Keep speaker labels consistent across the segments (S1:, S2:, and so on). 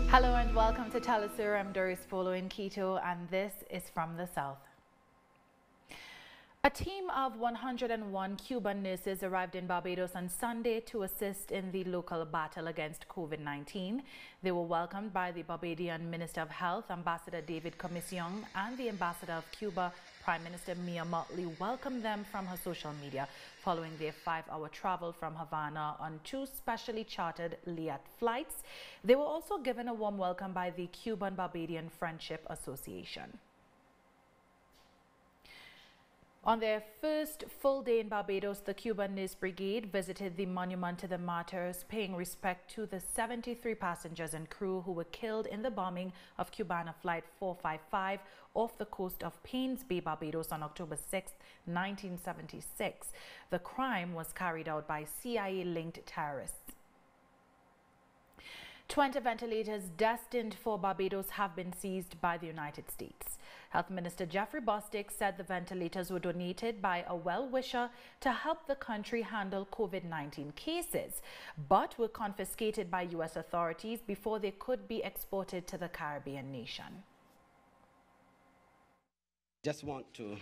S1: Hello and welcome to Telesur. I'm Doris Polo in Quito, and this is from the South. A team of 101 Cuban nurses arrived in Barbados on Sunday to assist in the local battle against COVID-19. They were welcomed by the Barbadian Minister of Health, Ambassador David Comisión, and the Ambassador of Cuba, Prime Minister Mia Mottley, welcomed them from her social media following their 5-hour travel from Havana on 2 specially chartered Liat flights. They were also given a warm welcome by the Cuban-Barbadian Friendship Association. On their first full day in Barbados, the Cuban Nurse Brigade visited the Monument to the Martyrs, paying respect to the 73 passengers and crew who were killed in the bombing of Cubana Flight 455 off the coast of Paynes Bay, Barbados on October 6, 1976. The crime was carried out by CIA-linked terrorists. 20 ventilators destined for Barbados have been seized by the United States. Health Minister Jeffrey Bostic said the ventilators were donated by a well-wisher to help the country handle COVID-19 cases, but were confiscated by U.S. authorities before they could be exported to the Caribbean nation.
S2: Just want to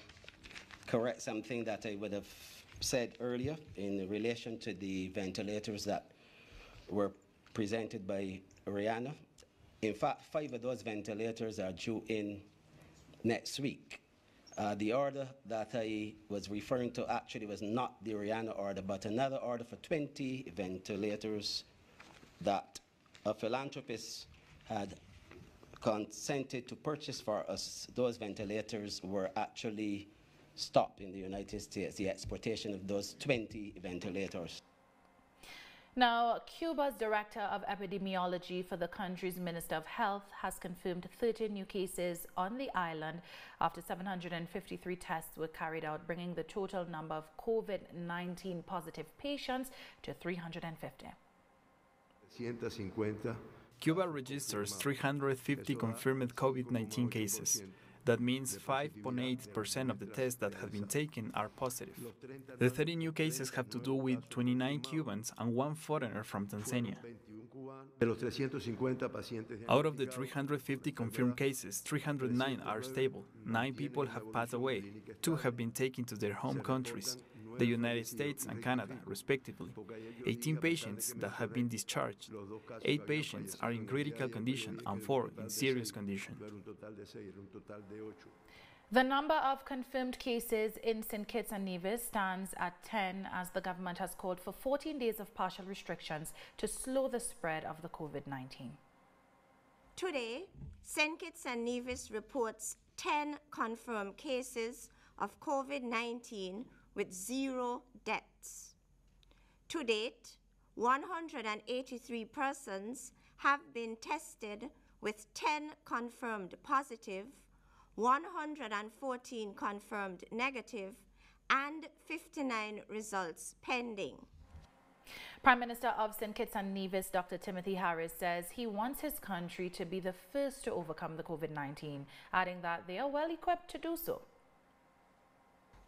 S2: correct something that I would have said earlier in relation to the ventilators that were presented by Rihanna. In fact, 5 of those ventilators are due in next week. The order that I was referring to actually was not the Rihanna order, but another order for 20 ventilators that a philanthropist had consented to purchase for us. Those ventilators were actually stopped in the United States, the exportation of those 20 ventilators.
S1: Now, Cuba's Director of Epidemiology for the country's Minister of Health has confirmed 13 new cases on the island after 753 tests were carried out, bringing the total number of COVID-19 positive patients to 350.
S3: Cuba registers 350 confirmed COVID-19 cases. That means 5.8% of the tests that have been taken are positive. The 30 new cases have to do with 29 Cubans and 1 foreigner from Tanzania. Out of the 350 confirmed cases, 309 are stable. 9 people have passed away. 2 have been taken to their home countries, the United States and Canada, respectively. 18 patients that have been discharged. 8 patients are in critical condition and 4 in serious condition.
S1: The number of confirmed cases in St. Kitts and Nevis stands at 10 as the government has called for 14 days of partial restrictions to slow the spread of the COVID-19.
S4: Today, St. Kitts and Nevis reports 10 confirmed cases of COVID-19 with 0 deaths. To date, 183 persons have been tested with 10 confirmed positive, 114 confirmed negative, and 59 results pending.
S1: Prime Minister of St. Kitts and Nevis, Dr. Timothy Harris, says he wants his country to be the first to overcome the COVID-19, adding that they are well equipped to do so.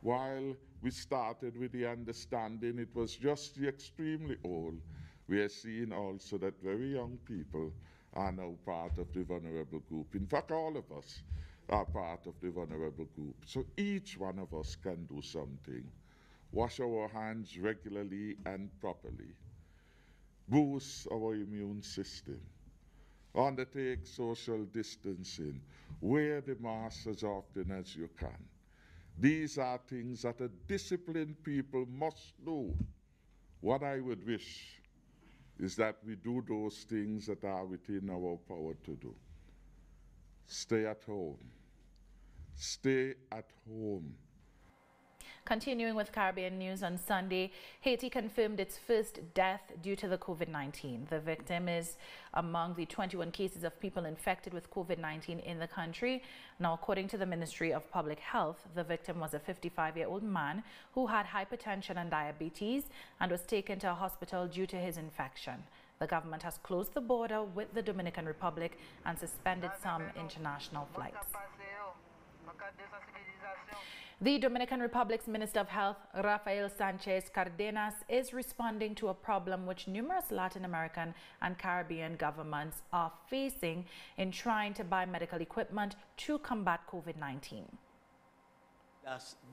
S5: While we started with the understanding it was just the extremely old, we are seeing also that very young people are now part of the vulnerable group. In fact, all of us are part of the vulnerable group. So each one of us can do something. Wash our hands regularly and properly. Boost our immune system. Undertake social distancing. Wear the mask as often as you can. These are things that a disciplined people must do. What I would wish is that we do those things that are within our power to do. Stay at home. Stay at home.
S1: Continuing with Caribbean news, on Sunday, Haiti confirmed its first death due to the COVID-19. The victim is among the 21 cases of people infected with COVID-19 in the country. Now, according to the Ministry of Public Health, the victim was a 55-year-old man who had hypertension and diabetes and was taken to a hospital due to his infection. The government has closed the border with the Dominican Republic and suspended some international flights. The Dominican Republic's Minister of Health, Rafael Sanchez Cardenas, is responding to a problem which numerous Latin American and Caribbean governments are facing in trying to buy medical equipment to combat COVID-19.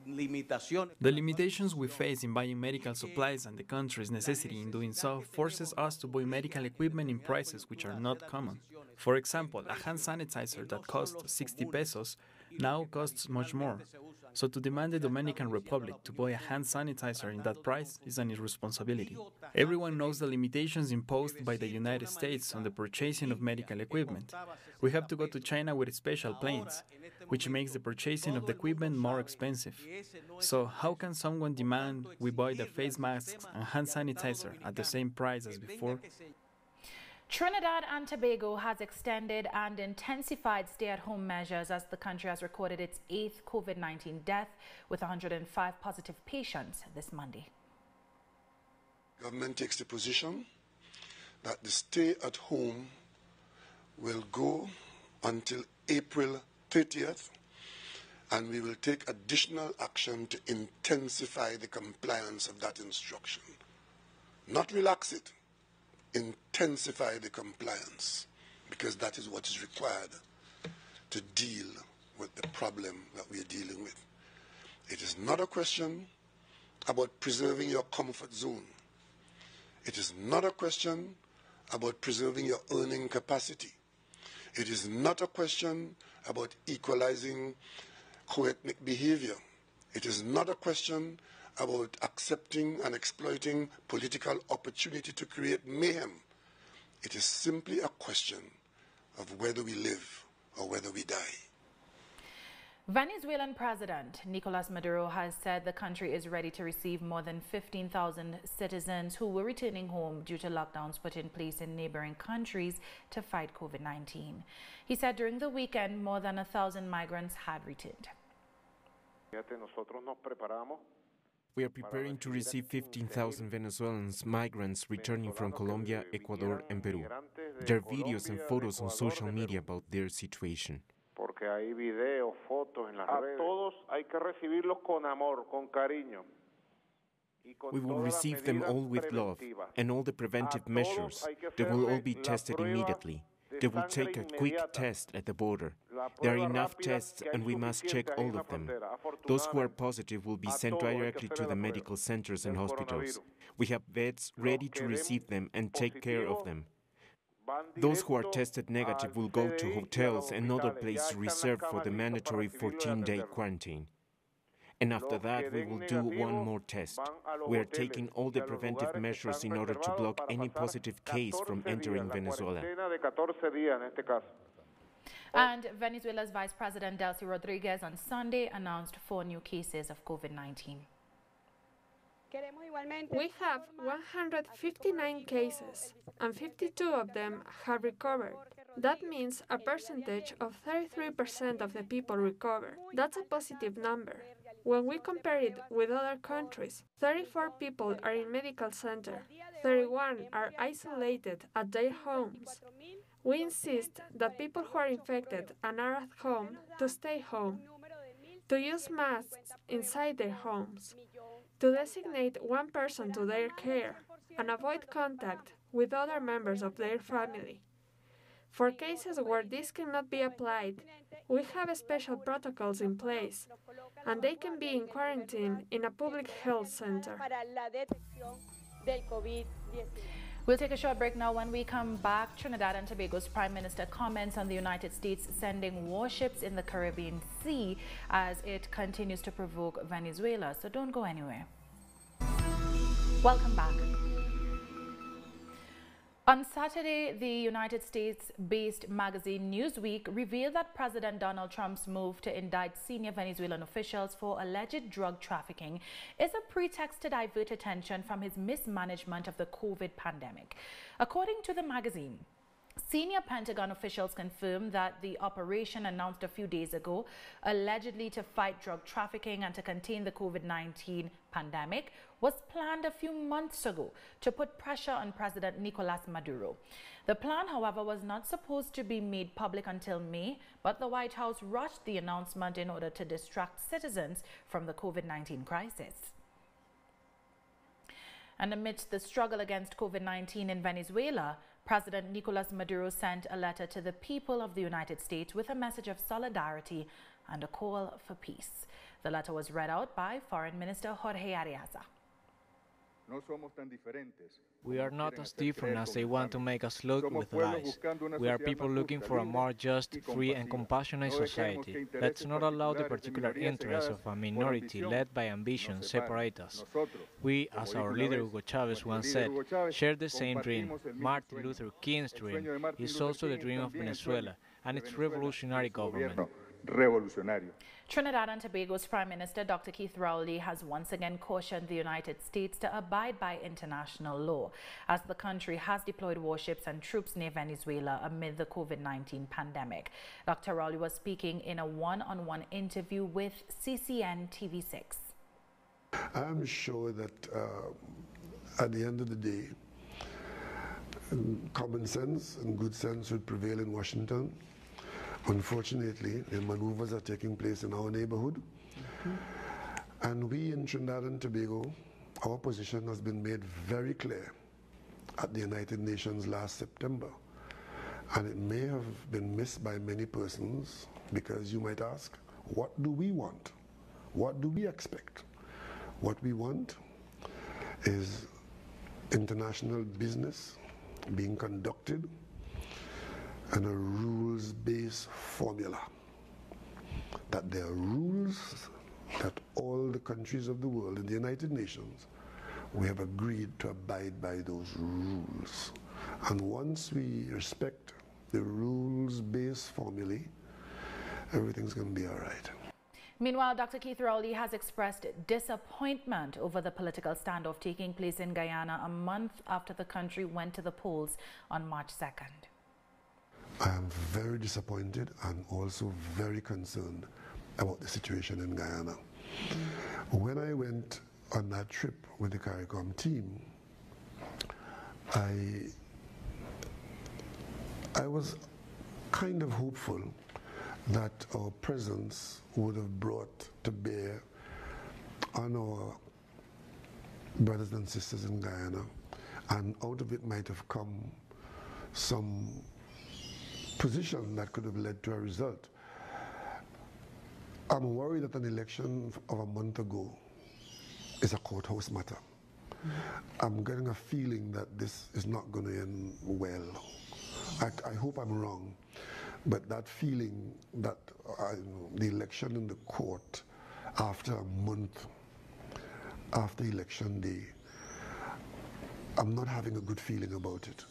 S3: The limitations we face in buying medical supplies and the country's necessity in doing so forces us to buy medical equipment in prices which are not common. For example, a hand sanitizer that costs 60 pesos now costs much more. So to demand the Dominican Republic to buy a hand sanitizer in that price is an irresponsibility. Everyone knows the limitations imposed by the United States on the purchasing of medical equipment. We have to go to China with special planes, which makes the purchasing of the equipment more expensive. So how can someone demand we buy the face masks and hand sanitizer at the same price as before?
S1: Trinidad and Tobago has extended and intensified stay-at-home measures as the country has recorded its 8th COVID-19 death with 105 positive patients this Monday.
S6: Government takes the position that the stay-at-home will go until April 30th, and we will take additional action to intensify the compliance of that instruction. Not relax it. Intensify the compliance, because that is what is required to deal with the problem that we are dealing with. It is not a question about preserving your comfort zone. It is not a question about preserving your earning capacity. It is not a question about equalizing co-ethnic behavior. It is not a question about accepting and exploiting political opportunity to create mayhem. It is simply a question of whether we live or whether we die.
S1: Venezuelan President Nicolas Maduro has said the country is ready to receive more than 15,000 citizens who were returning home due to lockdowns put in place in neighboring countries to fight COVID-19. He said during the weekend more than 1,000 migrants had returned.
S7: We are preparing to receive 15,000 Venezuelan migrants returning from Colombia, Ecuador, and Peru. There are videos and photos on social media about their situation. We will receive them all with love and all the preventive measures. They will all be tested immediately. They will take a quick test at the border. There are enough tests and we must check all of them. Those who are positive will be sent directly to the medical centers and hospitals. We have beds ready to receive them and take care of them. Those who are tested negative will go to hotels and other places reserved for the mandatory 14-day quarantine. And after that, we will do one more test. We are taking all the preventive measures in order to block any positive case from entering Venezuela.
S1: And Venezuela's Vice President Delcy Rodriguez on Sunday announced 4 new cases of COVID-19.
S8: We have 159 cases, and 52 of them have recovered. That means a percentage of 33% of the people recover. That's a positive number. When we compare it with other countries, 34 people are in medical center, 31 are isolated at their homes. We insist that people who are infected and are at home to stay home, to use masks inside their homes, to designate one person to their care, and avoid contact with other members of their family. For cases where this cannot be applied, we have special protocols in place, and they can be in quarantine in a public health center.
S1: We'll take a short break now. When we come back, Trinidad and Tobago's Prime Minister comments on the United States sending warships in the Caribbean Sea as it continues to provoke Venezuela. So don't go anywhere. Welcome back. On Saturday, the United States-based magazine Newsweek revealed that President Donald Trump's move to indict senior Venezuelan officials for alleged drug trafficking is a pretext to divert attention from his mismanagement of the COVID pandemic. According to the magazine, Senior Pentagon officials confirmed that the operation announced a few days ago, allegedly to fight drug trafficking and to contain the COVID-19 pandemic, was planned a few months ago to put pressure on President Nicolas Maduro. The plan, however, was not supposed to be made public until May, but the White House rushed the announcement in order to distract citizens from the COVID-19 crisis. And amidst the struggle against COVID-19 in Venezuela, President Nicolas Maduro sent a letter to the people of the United States with a message of solidarity and a call for peace. The letter was read out by Foreign Minister Jorge Arreaza.
S9: We are not as different as they want to make us look with lies. We are people looking for a more just, free and compassionate society. Let's not allow the particular interests of a minority led by ambition separate us. We, as our leader Hugo Chavez once said, share the same dream. Martin Luther King's dream is also the dream of Venezuela and its revolutionary government.
S1: Trinidad and Tobago's Prime Minister Dr. Keith Rowley has once again cautioned the United States to abide by international law as the country has deployed warships and troops near Venezuela amid the COVID-19 pandemic. Dr. Rowley was speaking in a one-on-one interview with CCN TV6.
S6: I'm sure that at the end of the day, common sense and good sense would prevail in Washington. Unfortunately, the maneuvers are taking place in our neighborhood. And we in Trinidad and Tobago, our position has been made very clear at the United Nations last September. And it may have been missed by many persons because you might ask, what do we want? What do we expect? What we want is international business being conducted and a rules-based formula. That there are rules that all the countries of the world in the United Nations, we have agreed to abide by those rules. And once we respect the rules-based formulae, everything's going to be all right.
S1: Meanwhile, Dr. Keith Rowley has expressed disappointment over the political standoff taking place in Guyana a month after the country went to the polls on March 2nd.
S6: I am very disappointed and also very concerned about the situation in Guyana. When I went on that trip with the CARICOM team, I was kind of hopeful that our presence would have brought to bear on our brothers and sisters in Guyana, and out of it might have come some position that could have led to a result. I'm worried that an election of a month ago is a courthouse matter. I'm getting a feeling that this is not going to end well. I hope I'm wrong, but that feeling that the election in the court after a month after election day, I'm not having a good feeling about it.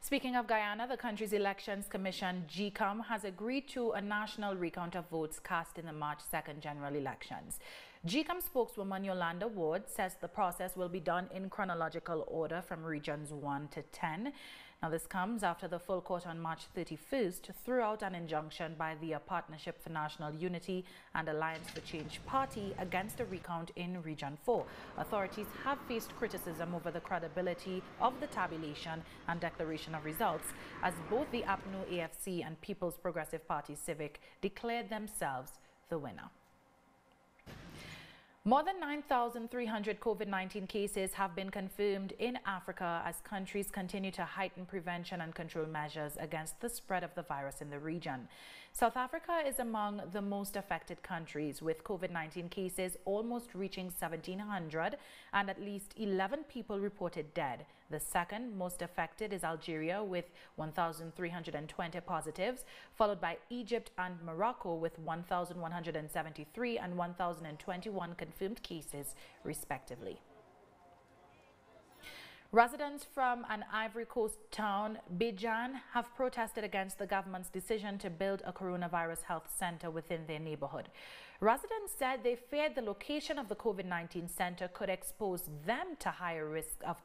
S1: Speaking of Guyana, the country's Elections Commission, GCOM, has agreed to a national recount of votes cast in the March 2nd general elections. GCOM spokeswoman Yolanda Ward says the process will be done in chronological order from regions 1 to 10. Now, this comes after the full court on March 31st threw out an injunction by the Partnership for National Unity and Alliance for Change party against a recount in Region 4. Authorities have faced criticism over the credibility of the tabulation and declaration of results, as both the APNU AFC and People's Progressive Party Civic declared themselves the winner. More than 9,300 COVID-19 cases have been confirmed in Africa as countries continue to heighten prevention and control measures against the spread of the virus in the region. South Africa is among the most affected countries, with COVID-19 cases almost reaching 1,700 and at least 11 people reported dead. The second most affected is Algeria with 1,320 positives, followed by Egypt and Morocco with 1,173 and 1,021 confirmed cases, respectively. Residents from an Ivory Coast town, Bijan, have protested against the government's decision to build a coronavirus health center within their neighborhood. Residents said they feared the location of the COVID-19 center could expose them to higher risk of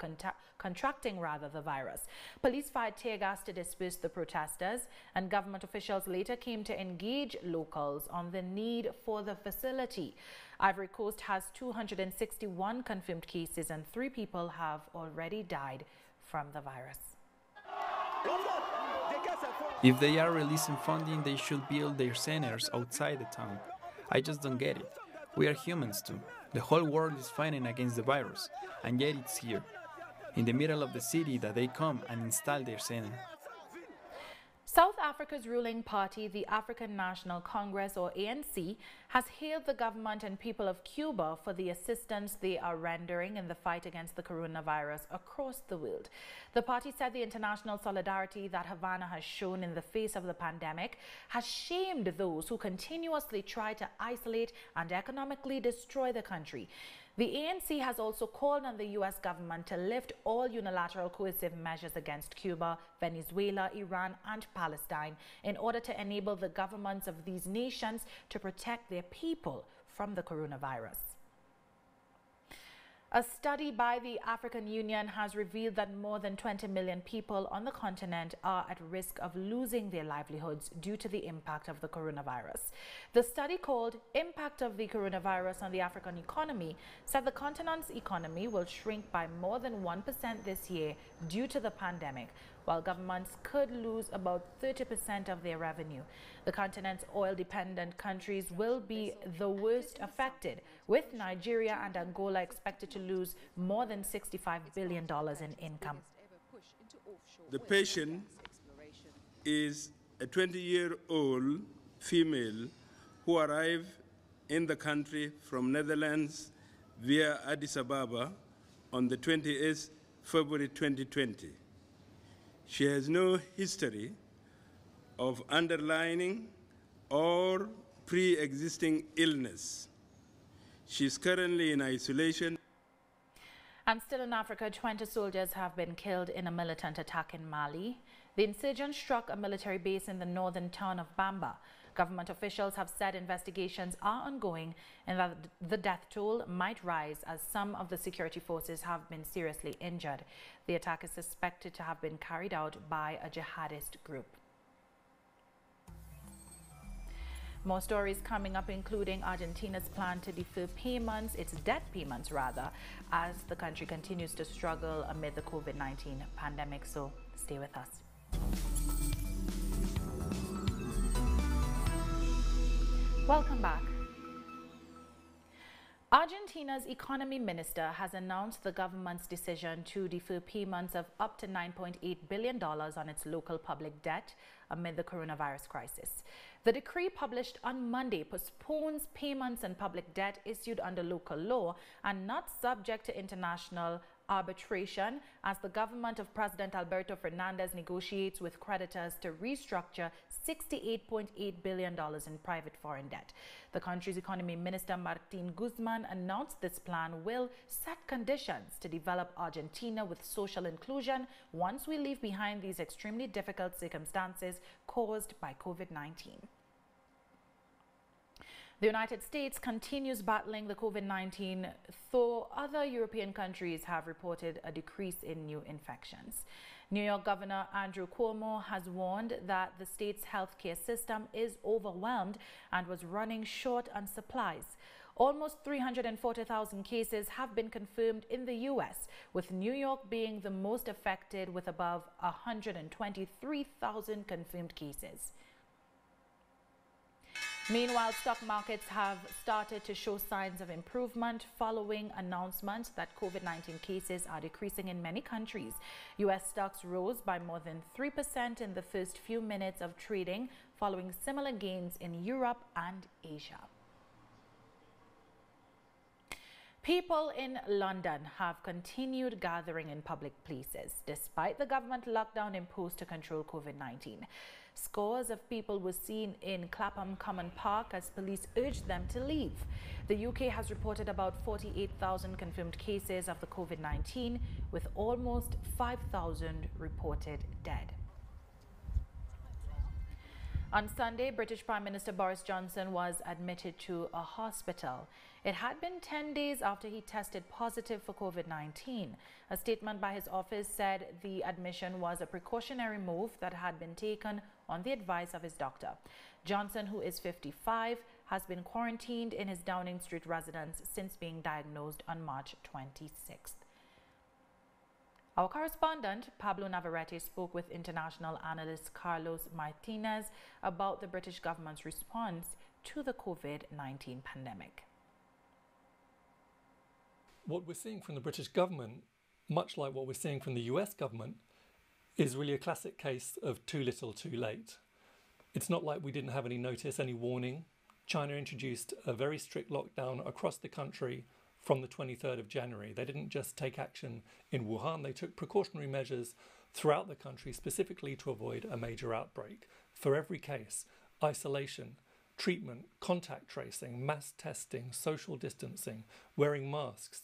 S1: contracting the virus. Police fired tear gas to disperse the protesters, and government officials later came to engage locals on the need for the facility. Ivory Coast has 261 confirmed cases and 3 people have already died from the virus.
S3: If they are releasing funding, they should build their centers outside the town. I just don't get it. We are humans too. The whole world is fighting against the virus, and yet it's here, in the middle of the city, that they come and install their center.
S1: South Africa's ruling party, the African National Congress, or ANC, has hailed the government and people of Cuba for the assistance they are rendering in the fight against the coronavirus across the world. The party said the international solidarity that Havana has shown in the face of the pandemic has shamed those who continuously try to isolate and economically destroy the country. The ANC has also called on the U.S. government to lift all unilateral coercive measures against Cuba, Venezuela, Iran, and Palestine in order to enable the governments of these nations to protect their people from the coronavirus. A study by the African Union has revealed that more than 20 million people on the continent are at risk of losing their livelihoods due to the impact of the coronavirus. The study, called Impact of the Coronavirus on the African Economy, said the continent's economy will shrink by more than 1% this year due to the pandemic, while governments could lose about 30% of their revenue. The continent's oil-dependent countries will be the worst affected, with Nigeria and Angola expected to lose more than $65 billion in income.
S10: The patient is a 20-year-old female who arrived in the country from Netherlands via Addis Ababa on the 28th February 2020. She has no history of underlying or pre-existing illness. She is currently in isolation.
S1: And still in Africa, 20 soldiers have been killed in a militant attack in Mali. The insurgents struck a military base in the northern town of Bamba. Government officials have said investigations are ongoing and that the death toll might rise as some of the security forces have been seriously injured. The attack is suspected to have been carried out by a jihadist group. More stories coming up, including Argentina's plan to defer payments, its debt payments rather, as the country continues to struggle amid the COVID-19 pandemic. So stay with us. Welcome back. Argentina's economy minister has announced the government's decision to defer payments of up to $9.8 billion on its local public debt amid the coronavirus crisis. The decree, published on Monday, postpones payments on public debt issued under local law and not subject to international arbitration, as the government of President Alberto Fernandez negotiates with creditors to restructure $68.8 billion in private foreign debt. The country's economy minister, Martin Guzman, announced this plan will set conditions to develop Argentina with social inclusion once we leave behind these extremely difficult circumstances caused by COVID-19. The United States continues battling the COVID-19, though other European countries have reported a decrease in new infections. New York Governor Andrew Cuomo has warned that the state's healthcare system is overwhelmed and was running short on supplies. Almost 340,000 cases have been confirmed in the U.S., with New York being the most affected with above 123,000 confirmed cases. Meanwhile, stock markets have started to show signs of improvement following announcements that COVID-19 cases are decreasing in many countries. U.S. stocks rose by more than 3% in the first few minutes of trading, following similar gains in Europe and Asia. People in London have continued gathering in public places, despite the government lockdown imposed to control COVID-19. Scores of people were seen in Clapham Common Park as police urged them to leave. The UK has reported about 48,000 confirmed cases of the COVID-19, with almost 5,000 reported dead. On Sunday, British Prime Minister Boris Johnson was admitted to a hospital. It had been 10 days after he tested positive for COVID-19. A statement by his office said the admission was a precautionary move that had been taken on the advice of his doctor. Johnson, who is 55, has been quarantined in his Downing Street residence since being diagnosed on March 26th. Our correspondent, Pablo Navarrete, spoke with international analyst Carlos Martinez about the British government's response to the COVID-19 pandemic.
S11: What we're seeing from the British government, much like what we're seeing from the US government, is really a classic case of too little, too late. It's not like we didn't have any notice, any warning. China introduced a very strict lockdown across the country from the 23rd of January. They didn't just take action in Wuhan, they took precautionary measures throughout the country specifically to avoid a major outbreak. For every case, isolation, treatment, contact tracing, mass testing, social distancing, wearing masks,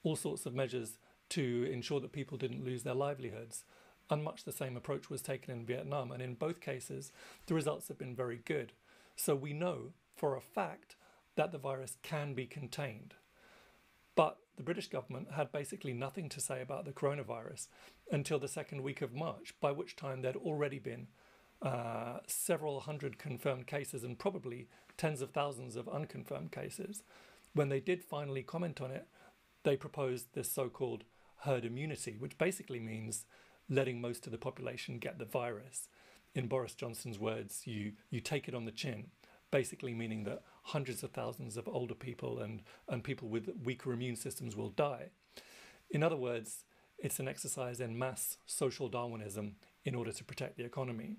S11: all sorts of measures to ensure that people didn't lose their livelihoods. And much the same approach was taken in Vietnam, and in both cases, the results have been very good. So we know for a fact that the virus can be contained. But the British government had basically nothing to say about the coronavirus until the second week of March, by which time there'd already been several hundred confirmed cases and probably tens of thousands of unconfirmed cases. When they did finally comment on it, they proposed this so-called herd immunity, which basically means letting most of the population get the virus. In Boris Johnson's words, you take it on the chin, basically meaning that hundreds of thousands of older people and people with weaker immune systems will die. In other words, it's an exercise in mass social Darwinism in order to protect the economy.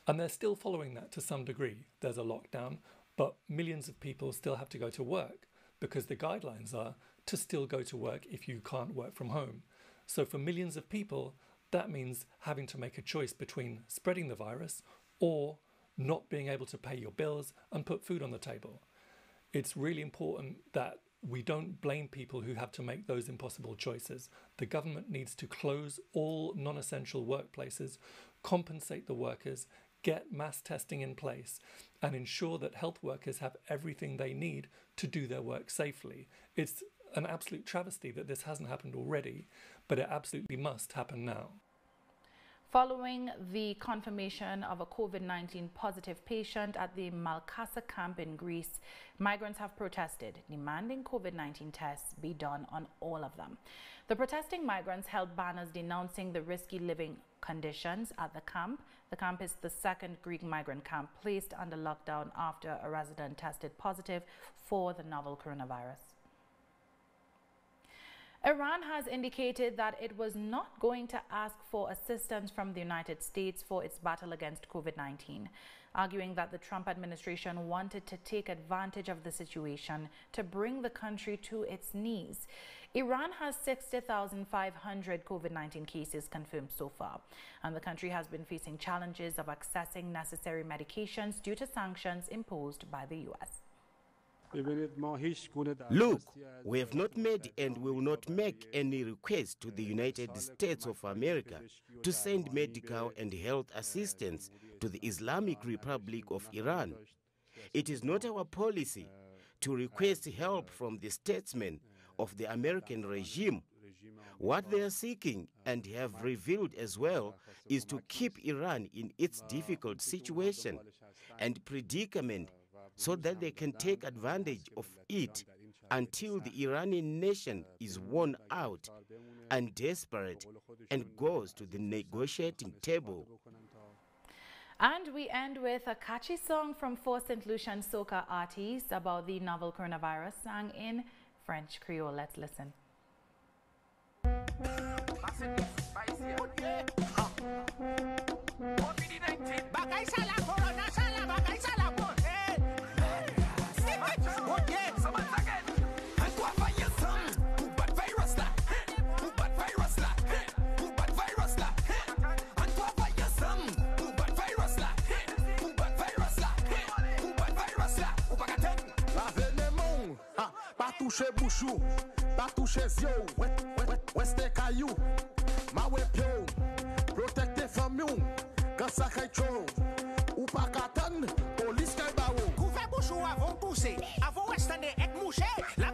S11: And they're still following that to some degree. There's a lockdown, but millions of people still have to go to work because the guidelines are to still go to work if you can't work from home. So for millions of people, that means having to make a choice between spreading the virus or not being able to pay your bills and put food on the table. It's really important that we don't blame people who have to make those impossible choices. The government needs to close all non-essential workplaces, compensate the workers, get mass testing in place, and ensure that health workers have everything they need to do their work safely. It's an absolute travesty that this hasn't happened already, but it absolutely must happen now.
S1: Following the confirmation of a COVID-19 positive patient at the Malkasa camp in Greece, migrants have protested, demanding COVID-19 tests be done on all of them. The protesting migrants held banners denouncing the risky living conditions at the camp. The camp is the second Greek migrant camp placed under lockdown after a resident tested positive for the novel coronavirus. Iran has indicated that it was not going to ask for assistance from the United States for its battle against COVID-19, arguing that the Trump administration wanted to take advantage of the situation to bring the country to its knees. Iran has 60,500 COVID-19 cases confirmed so far, and the country has been facing challenges of accessing necessary medications due to sanctions imposed by the U.S.
S12: Look, we have not made and will not make any request to the United States of America to send medical and health assistance to the Islamic Republic of Iran. It is not our policy to request help from the statesmen of the American regime. What they are seeking and have revealed as well is to keep Iran in its difficult situation and predicament so that they can take advantage of it until the Iranian nation is worn out and desperate and goes to the negotiating table.
S1: And we end with a catchy song from four St. Lucian soca artists about the novel coronavirus, sung in French Creole. Let's listen.
S13: Touche bouchou, pas touche zio, weste caillou, ma wep yo, protect the famille, quand ça caille trop, ou pa katan, polis kay bawo.
S14: Couvert bouchou avant poussé, avant ouestande et mouché, la